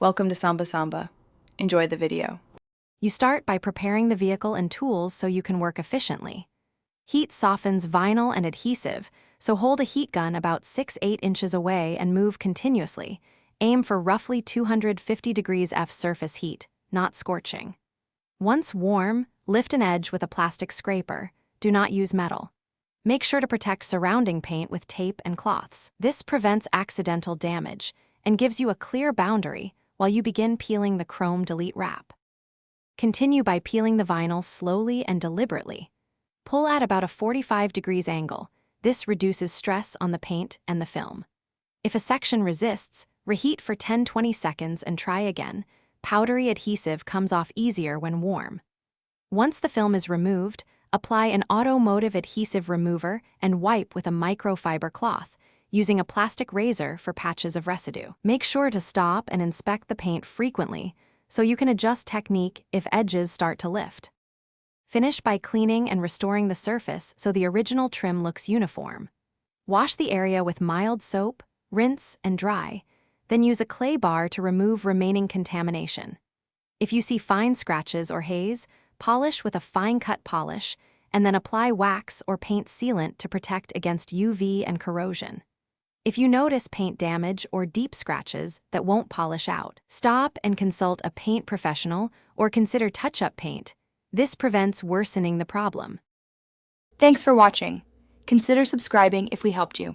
Welcome to Samba Samba. Enjoy the video. You start by preparing the vehicle and tools so you can work efficiently. Heat softens vinyl and adhesive, so hold a heat gun about 6-8 inches away and move continuously. Aim for roughly 250 degrees F surface heat, not scorching. Once warm, lift an edge with a plastic scraper. Do not use metal. Make sure to protect surrounding paint with tape and cloths. This prevents accidental damage and gives you a clear boundary while you begin peeling the chrome delete wrap. Continue by peeling the vinyl slowly and deliberately. Pull at about a 45 degrees angle. This reduces stress on the paint and the film. If a section resists, reheat for 10-20 seconds and try again. Powdery adhesive comes off easier when warm. Once the film is removed, apply an automotive adhesive remover and wipe with a microfiber cloth, using a plastic razor for patches of residue. Make sure to stop and inspect the paint frequently so you can adjust technique if edges start to lift. Finish by cleaning and restoring the surface so the original trim looks uniform. Wash the area with mild soap, rinse, and dry, then use a clay bar to remove remaining contamination. If you see fine scratches or haze, polish with a fine-cut polish, and then apply wax or paint sealant to protect against UV and corrosion. If you notice paint damage or deep scratches that won't polish out, stop and consult a paint professional or consider touch-up paint. This prevents worsening the problem. Thanks for watching. Consider subscribing if we helped you.